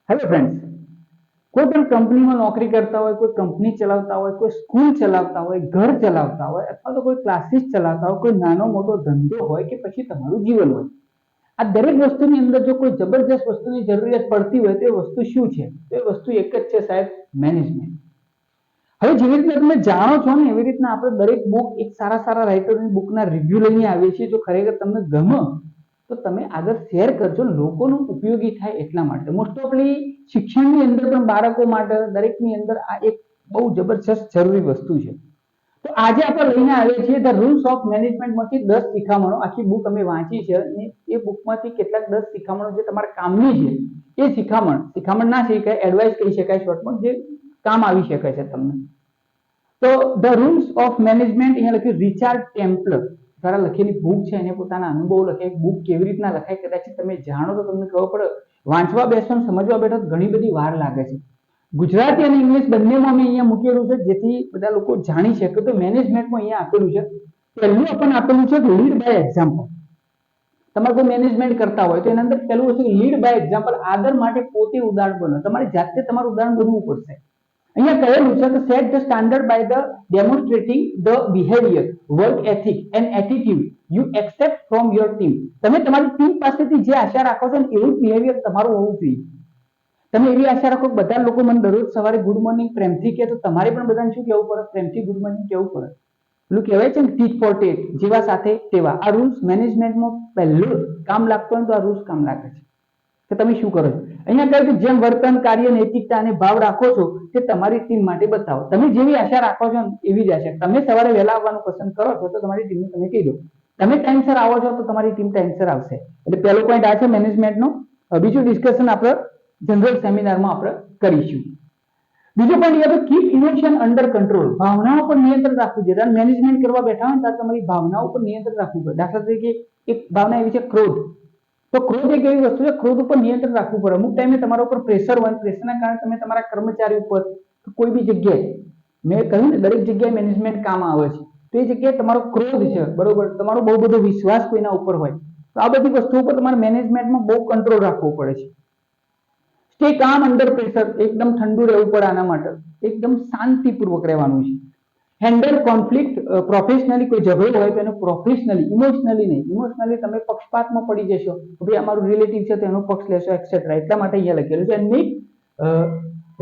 Hello friends, કોઈ પણ કંપનીમાં નોકરી કરતા હોય, કોઈ કંપની ચલાવતા હોય, કોઈ સ્કૂલ ચલાવતા હોય, ઘર ચલાવતા હોય અથવા તો કોઈ ક્લાસીસ ચલાવતા હોય, કોઈ નાનો મોટો ધંધો હોય કે પછી તમારું જીવન હોય, આ દરેક વસ્તુની અંદર જો કોઈ જબરજસ્ત વસ્તુની જરૂરિયાત પડતી હોય તો એ વસ્તુ શું છે? તો એ વસ્તુ એક જ છે સાહેબ, મેનેજમેન્ટ. હવે જેવી રીતે તમે જાણો છો ને એવી રીતના આપણે દરેક બુક એક સારા સારા રાઇટરની બુકના રિવ્યુ લઈને આવીએ છીએ. જો ખરેખર તમને ગમે તો તમે આગળ શેર કરજો, લોકોનો ઉપયોગી થાય એટલા માટે. મોસ્ટ ઓફલી શિક્ષણની અંદર પણ બાળકો માટે દરેકની અંદર આ એક બહુ જબરજસ્ત જરૂરી વસ્તુ છે. તો આજે આપણે લઈને આવીએ છીએ ધ રૂલ્સ ઓફ મેનેજમેન્ટમાંથી 10 શિખામણો. આખી બુક અમે વાંચી છે અને એ બુકમાંથી કેટલાક 10 શિખામણો જે તમારા કામની છે એ શિખામણ ના શીખાય, એડવાઇસ કહી શકાય શોર્ટમાં, જે કામ આવી શકે છે તમને. તો ધ રૂલ્સ ઓફ મેનેજમેન્ટ અહીંયા લખ્યું રિચાર્ડ ટેમ્પલર દ્વારા લખેલી બુક છે. એને પોતાના અનુભવ લખે. બુક કેવી રીતના લખાય કદાચ તમે જાણો તો તમને ખબર પડે. વાંચવા બેસો સમજવા બેઠો ઘણી બધી વાર લાગે છે. ગુજરાતી અને ઇંગ્લિશ બંનેમાં અમે અહીંયા મૂકેલું છે જેથી બધા લોકો જાણી શકે. તો મેનેજમેન્ટમાં અહીંયા આપેલું છે, પહેલું પણ આપેલું છે લીડ બાય એક્ઝામ્પલ. તમારે કોઈ મેનેજમેન્ટ કરતા હોય તો એના અંદર પહેલું વસ્તુ લીડ બાય એક્ઝામ્પલ. આદર માટે પોતે ઉદાહરણ બનો. તમારી જાતે તમારું ઉદાહરણ બનવું પડશે. અહીંયા કહેલું છે કે set the standard by the demonstrating the behaviour, work ethic and attitude you accept from your team. તમે તમારી ટીમ પાસેથી જે આશા રાખો છો ને એવું બિહેવિયર તમારું હોવું જોઈએ. તમે એવી આશા રાખો કે બધા લોકો મને દરરોજ સવારે ગુડ મોર્નિંગ પ્રેમથી કહે તો તમારે પણ બધાને શું કહેવું પડે? પ્રેમથી ગુડ મોર્નિંગ કહેવું પડે. પેલું કહેવાય છે ને ટીટ ફોર ટેટ, જેવા સાથે તેવા. આ રૂલ્સ મેનેજમેન્ટમાં પહેલું કામ લાગતો હોય તો આ રૂલ્સ કામ લાગે છે કે તમે શું કરો છો. અહીંયા કહે છે જેમ વર્તન, કાર્ય, નૈતિકતા અને ભાવ રાખો છો તે તમારી ટીમ માટે બતાવો. તમે જેવી આશા રાખો છો એવી જ આશા. તમે સવારે વહેલા આવવાનું પસંદ કરો છો તો તમારી ટીમને તમે કહી દો. તમે ટાઈમસર આવો છો તો તમારી ટીમ ટાઈમસર આવશે. એટલે પહેલો પોઈન્ટ આ છે મેનેજમેન્ટનો. બીજું ડિસ્કશન આપણે જનરલ સેમિનારમાં આપણે કરીશું. બીજો પોઈન્ટ એ કીપ ઇમોશન અંડર કંટ્રોલ. ભાવનાઓ પર નિયંત્રણ રાખવું જોઈએ. મેનેજમેન્ટ કરવા બેઠા હોય ત્યારે તમારી ભાવનાઓ પર નિયંત્રણ રાખવું પડે. દાખલા તરીકે એક ભાવના એવી છે ક્રોધ. તો ક્રોધ એક એવી વસ્તુ છે, ક્રોધ ઉપર નિયંત્રણ રાખવું પડે. અમુક ટાઈમે તમારા ઉપર પ્રેશર હોય, પ્રેશરના કારણે તમે તમારા કર્મચારી ઉપર કોઈ બી જગ્યાએ, મેં કહ્યું ને દરેક જગ્યાએ મેનેજમેન્ટ કામ આવે છે, તો એ જગ્યાએ તમારો ક્રોધ છે, બરોબર, તમારો બહુ બધો વિશ્વાસ કોઈના ઉપર હોય તો આ બધી વસ્તુઓ પર તમારે મેનેજમેન્ટમાં બહુ કંટ્રોલ રાખવો પડે છે. સ્ટે કામ અંડર પ્રેશર. એકદમ ઠંડુ રહેવું પડે. આના માટે એકદમ શાંતિપૂર્વક રહેવાનું છે. Handle conflict professionally. કોઈ ઝઘડો હોય તો એને પ્રોફેશનલી, ઇમોશનલી નહીં. ઇમોશનલી તમે પક્ષપાતમાં પડી જશો તો ભાઈ અમારું રિલેટિવ છે તો એનો પક્ષ લેશો એક્સેટ્રા. એટલા માટે અહીંયા લખેલું છે મેક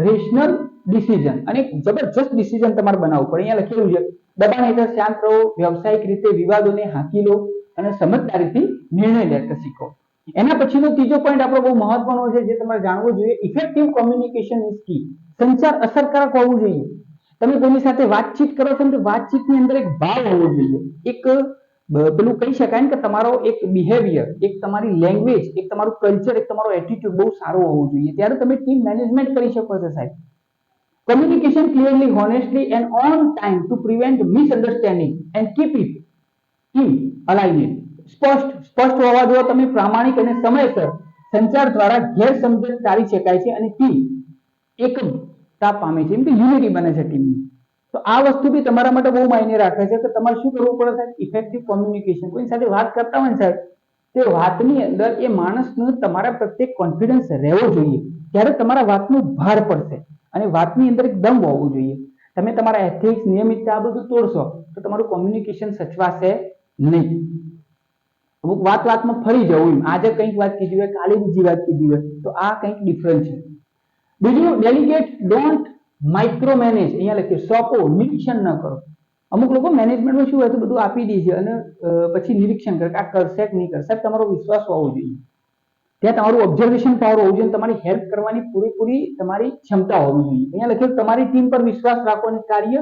રેશનલ ડિસિઝન. અને જબરજસ્ત ડિસિઝન તમારે બનાવવું પડે. અહીંયા લખેલું છે દબાણ હેઠળ શાંત રહો, વ્યવસાયિક રીતે વિવાદોને હાંકી લો અને સમજદારીથી નિર્ણય લેતા શીખો. એના પછીનો ત્રીજો પોઈન્ટ આપણો બહુ મહત્વનો છે જે તમારે જાણવું જોઈએ. ઇફેક્ટિવ કોમ્યુનિકેશન ઇઝ કી. સંચાર અસરકારક હોવું જોઈએ. તમે કોઈની સાથે વાતચીત કરો છો તો વાતચીતની અંદર એક ભાવ હોવો જોઈએ. એક પેલું કહી શકાય ને કે તમારો એક બિહેવિયર, એક તમારી લેંગ્વેજ, એક તમારું કલ્ચર, એક તમારો એટીટ્યુડ બહુ સારો હોવો જોઈએ. ત્યારે તમે ટીમ મેનેજમેન્ટ કરી શકો છો સાહેબ. Communication clearly, honestly and on time to prevent misunderstanding and keep it in alignment. સ્પષ્ટ હોવા જોઈએ તમે, પ્રામાણિક અને સમયસર. સંચાર દ્વારા ગેરસમજણ ટાળી શકાય છે અને ટીમ એકતા પામે છે, એમ કે યુનિટી બને છે ટીમની. તો આ વસ્તુ બી તમારા માટે બહુ માયને રાખે છે કે તમારે શું કરવું પડે સાહેબ? Effective communication. કોઈ સાથે વાત કરતા હોય ને સાહેબ, તે વાતની અંદર એ માણસનો તમારા પ્રત્યે કોન્ફિડન્સ રહેવો જોઈએ. ત્યારે તમારા વાતનો ભાર પડશે અને વાતની અંદર એક દમ હોવો જોઈએ. તમે તમારા એથિક્સ, નિયમિતતા આ બધું તોડશો તો તમારું કોમ્યુનિકેશન સચવાશે નહીં. અમુક વાતમાં ફરી જવું, આજે કંઈક વાત કીધી હોય, કાલે બીજી વાત કીધી હોય, તો આ કંઈક ડિફરન્ટ છે. બીજું ડેલિગેટ, ડોન્ટ માઇક્રો મેનેજ. અહીંયા લખ્યું સોંપો, નિરીક્ષણ ન કરો. અમુક લોકો મેનેજમેન્ટમાં શું હોય તો બધું આપી દે છે અને પછી નિરીક્ષણ કરે કે આ કરશે કે નહીં કરશે. સાહેબ તમારો વિશ્વાસ હોવો જોઈએ. ત્યાં તમારું ઓબ્ઝર્વેશન પાવર હોવું જોઈએ. તમારી હેલ્પ કરવાની પૂરેપૂરી તમારી ક્ષમતા હોવી જોઈએ. અહીંયા લખ્યું તમારી ટીમ પર વિશ્વાસ રાખો અને કાર્ય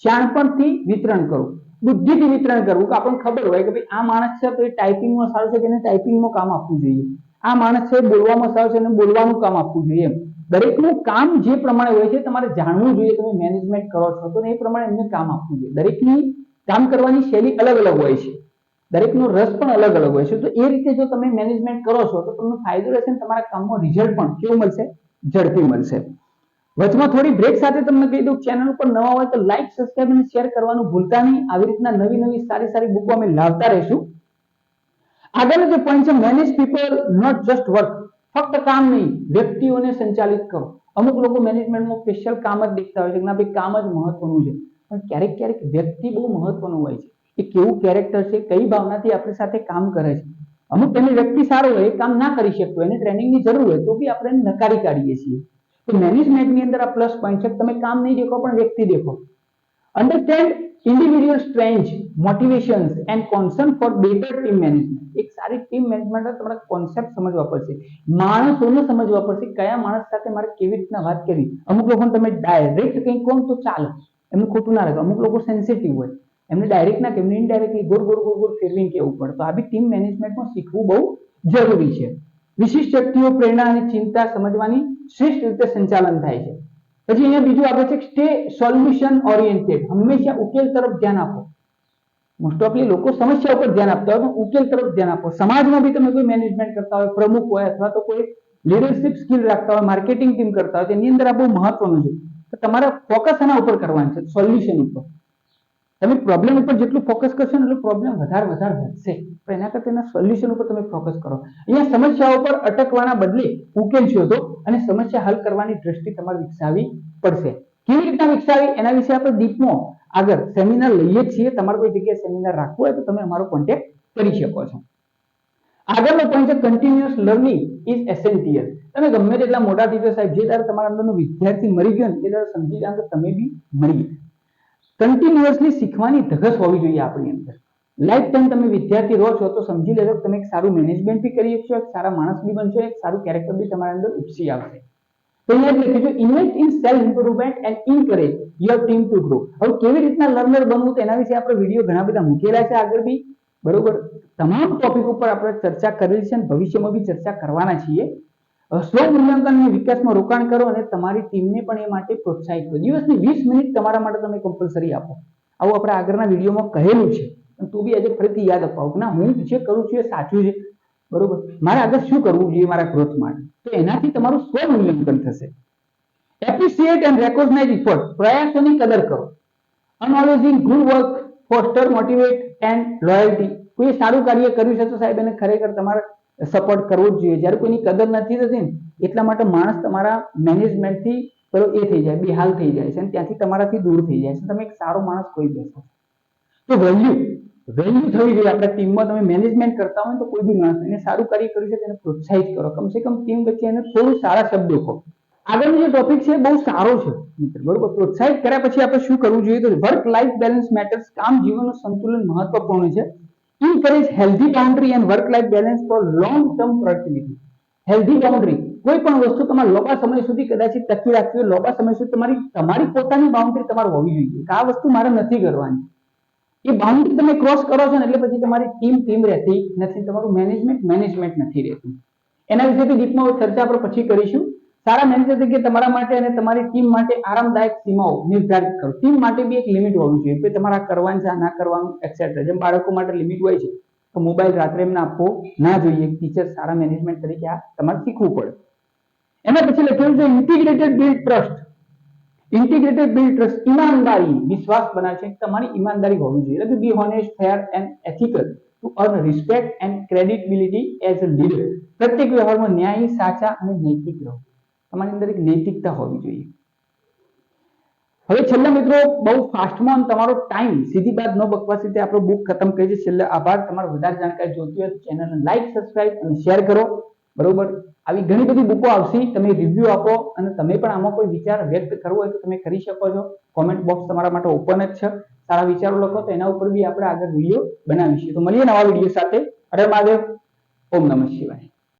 શાણપણથી વિતરણ કરો. બુદ્ધિથી વિતરણ કરવું કે આપણને ખબર હોય કે ભાઈ આ માણસ છે તો એ ટાઈપિંગમાં સારું છે કે એને ટાઈપિંગમાં કામ આપવું જોઈએ. આ માણસ છે બોલવામાં સારું છે એને બોલવાનું કામ આપવું જોઈએ. દરેકનું કામ જે પ્રમાણે હોય છે તમારે જાણવું જોઈએ. તમે મેનેજમેન્ટ કરો છો તો એ પ્રમાણે એમને કામ આપવું જોઈએ. દરેકની કામ કરવાની શૈલી અલગ અલગ હોય છે, દરેકનો રસ પણ અલગ અલગ હોય છે. તો એ રીતે જો તમે મેનેજમેન્ટ કરો છો તો તમને ફાયદો રહેશે, તમારા કામમાં રિઝલ્ટ પણ કેવું મળશે? ઝડપી મળશે. વચમાં થોડી બ્રેક સાથે તમને કહી દઉં, ચેનલ ઉપર નવા હોય તો લાઈક, સબસ્ક્રાઇબ અને શેર કરવાનું ભૂલતા નહીં. આવી રીતના નવી સારી બુકો અમે લાવતા રહીશું. આગળનો જે પોઈન્ટ છે manage people not just work. ફક્ત કામ નહીં, વ્યક્તિઓને સંચાલિત કરો. અમુક લોકો મેનેજમેન્ટમાં સ્પેશિયલ કામ જ દેખતા હોય છે કે ના ભાઈ કામ જ મહત્વનું છે, પણ ક્યારેક ક્યારેક વ્યક્તિ બહુ મહત્વનું હોય છે. એ કેવું કેરેક્ટર છે, કઈ ભાવનાથી આપણી સાથે કામ કરે છે. અમુક તેની વ્યક્તિ સારું હોય, કામ ના કરી શકતો, એને ટ્રેનિંગની જરૂર હોય તો બી આપણે એને નકારી કાઢીએ છીએ. તો મેનેજમેન્ટની અંદર આ પ્લસ પોઈન્ટ છે. તમે કામ નહીં દેખો પણ વ્યક્તિ દેખો. Understand individual strengths, motivations and concern for better team management. એક સારી ટીમ મેનેજમેન્ટ તમારે કોન્સેપ્ટ સમજવા પડશે, માણસોને સમજવા પડશે, કયા માણસ સાથે મારે કેવી રીતના વાત કરવી. અમુક લોકોને તમે ડાયરેક્ટ કંઈ કહો તો ચાલે, એમને ખોટું ના લાગે. અમુક લોકો સેન્સિટિવ હોય, એમને ડાયરેક્ટ ના કે એમને ઇનડાયરેક્ટલી ગોળ ગોળ ગોળ ગોળ ફેરવીને કહેવું પડે. તો આ બી ટીમ મેનેજમેન્ટમાં શીખવું બહુ જરૂરી છે. વિશિષ્ટ વ્યક્તિઓ, પ્રેરણા અને ચિંતા સમજવાની શ્રેષ્ઠ રીતે સંચાલન થાય છે. પછી અહીંયા બીજું આપે છે સ્ટે સોલ્યુશન ઓરિએન્ટેડ. હંમેશા ઉકેલ તરફ ધ્યાન આપો. મોસ્ટ ઓફલી લોકો સમસ્યા ઉપર ધ્યાન આપતા હોય, તો ઉકેલ તરફ ધ્યાન આપો. સમાજમાં બી તમે કોઈ મેનેજમેન્ટ કરતા હોય, પ્રમુખ હોય અથવા તો કોઈ લીડરશિપ સ્કિલ રાખતા હોય, માર્કેટિંગ ટીમ કરતા હોય, તેની અંદર આ બહુ મહત્વનું છે. તો તમારે ફોકસ એના ઉપર કરવાનું છે, સોલ્યુશન ઉપર. તમે પ્રોબ્લેમ ઉપર જેટલું ફોકસ કરશો ને એટલું પ્રોબ્લેમ વધારે વધશે, પણ એના કરતા એના સોલ્યુશન ઉપર તમે ફોકસ કરો. અહીંયા સમસ્યાઓ પર અટકવાના બદલે ઉકેલ શોધો અને સમસ્યા હલ કરવાની દ્રષ્ટિ તમારે વિકસાવવી પડશે. કેવી રીતના વિકસાવી એના વિશે આપણે ડીપમાં આગળ સેમિનાર લઈએ છીએ. તમારે કોઈ જગ્યાએ સેમિનાર રાખવો હોય તો તમે અમારો કોન્ટેક્ટ કરી શકો છો. આગળનો પોઈન્ટ છે કન્ટિન્યુઅસ લર્નિંગ ઇઝ એસેન્શિયલ. તમે ગમે તેટલા મોટા થઈ જાઓ સાહેબ, જે ત્યારે તમારા અંદરનો વિદ્યાર્થી મરી ગયો ને એ ત્યારે સમજી જાઓ કે તમે બી મરી ગયા. કન્ટિન્યુઅસલી શીખવાની ધગસ હોવી જોઈએ આપણી અંદર. લાઈફ ટાઈમ તમે વિદ્યાર્થી રહો છો તો સમજી લેજો તમે એક સારું મેનેજમેન્ટ બી કરી શકશો, એક સારા માણસ બી બનશો, એક સારું કેરેક્ટર બી તમારા અંદર ઉપસી આવશે. તો અહીંયા લખ્યું છે invest in self improvement and encourage your team to grow. હવે કેવી રીતના લર્નર બનવું તો એના વિશે આપણે વિડીયો ઘણા બધા મૂકેલા છે આગળ બી, બરોબર. તમામ ટોપિક ઉપર આપણે ચર્ચા કરેલી છે અને ભવિષ્યમાં બી ચર્ચા કરવાના છીએ. સ્વ મૂલ્યાંકન અને વિકાસમાં રોકાણ કરો અને તમારી ટીમને પણ એ માટે પ્રોત્સાહિત કરો. દિવસની 20 મિનિટ તમારા માટે તમે કમ્પલસરી આપો. આવું આપણે આગળના વિડીયોમાં કહેલું છે, તો બી આજે ફરીથી યાદ અપાવું કે ના હું જે કરું છું એ સાચું છે, બરોબર. મારે આગળ શું કરવું જોઈએ મારા ગ્રોથ માટે, તો એનાથી તમારું સ્વ મૂલ્યાંકન થશે. Appreciate and recognise effort. પ્રયાસોની કદર કરો. અનઓલવેઝિંગ good work foster motivate and loyalty. કોઈ સારું કાર્ય કર્યું છે તો સાહેબ એને ખરેખર તમારે સપોર્ટ કરવો જ જોઈએ. જ્યારે કોઈની કદર નથી થતી ને એટલા માટે માણસ તમારા મેનેજમેન્ટથી પેલો એ થઈ જાય, બેહાલ થઈ જાય છે અને ત્યાંથી તમારાથી દૂર થઈ જાય છે. તમે એક સારો માણસ કોઈ બેસો. તો વેલ્યુ થવી જોઈએ આપણા ટીમમાં. તમે મેનેજમેન્ટ કરતા હોય તો કોઈ બી માણસ એને સારું કાર્ય કર્યું છે તેને પ્રોત્સાહિત કરો. કમસે કમ ટીમ વચ્ચે એને થોડું સારા શબ્દો કહો. આગળનો જે ટોપિક છે બહુ સારો છે મિત્ર, બરોબર. પ્રોત્સાહિત કર્યા પછી આપણે શું કરવું જોઈએ તો વર્ક લાઈફ બેલેન્સ મેટર્સ. કામ જીવનનું સંતુલન મહત્વપૂર્ણ છે. encourage healthy boundary and work life balance for long term productivity. healthy boundary, કોઈ પણ વસ્તુ તમારે લાંબા સમય સુધી કદાચ ટકી રાખવી હોય, લાંબા સમય સુધી તમારી પોતાની બાઉન્ડ્રી તમારે હોવી જોઈએ કે આ વસ્તુ મારે નથી કરવાની. એ બાઉન્ડ્રી તમે ક્રોસ કરો છો ને એટલે પછી તમારી ટીમ રહેતી નથી, તમારું મેનેજમેન્ટ નથી રહેતું. એના વિશે ડીપમાં ચર્ચા આપણે પછી કરીશું. સારા મેનેજર તરીકે તમારા માટે અને તમારી ટીમ માટે આરામદાયક સીમાઓ નિર્ધારિત કરો. ટીમ માટે બી એક લિમિટ હોવી જોઈએ કે તમારે આ કરવાનું છે, ના કરવાનું, એક્સેટ્રા. જેમ બાળકો માટે લિમિટ હોય છે તો મોબાઈલ રાત્રે એમને આપવો ના જોઈએ. ટીચર સારા મેનેજમેન્ટ તરીકે આ તમારે શીખવું પડે. એના પછી લખેલું છે ઇન્ટિગ્રેટેડ બિલ્ડ ટ્રસ્ટ. ઈમાનદારી વિશ્વાસ બનાવે છે. તમારી ઈમાનદારી હોવી જોઈએ. એટલે be honest, fair and ethical to earn respect and credibility as a leader. પ્રત્યેક વ્યવહારમાં ન્યાયી, સાચા અને નૈતિક રહો. તમારી અંદર એક નૈતિકતા હોવી જોઈએ. હવે છેલ્લા મિત્રો બહુ ફાસ્ટમાં તમારો ટાઈમ સીધી બાદ ન બકવાસ રીતે આપણો બુક ખતમ કરી છે. છેલ્લે આભાર. તમારે વધારે જાણકારી જોઈતી હોય તો ચેનલને લાઈક, સબસ્ક્રાઇબ અને શેર કરો, બરોબર. આવી ઘણી બધી બુકો આવશે, તમે રિવ્યુ આપો અને તમે પણ આમાં કોઈ વિચાર વ્યક્ત કરવો હોય તો તમે કરી શકો છો. કોમેન્ટ બોક્સ તમારા માટે ઓપન જ છે. સારા વિચારો લખો તો એના ઉપર બી આપણે આગળ વિડીયો બનાવીશું. તો મળીએ નવા વિડીયો સાથે. હરે મહાદેવ. ઓમ નમઃ શિવાય.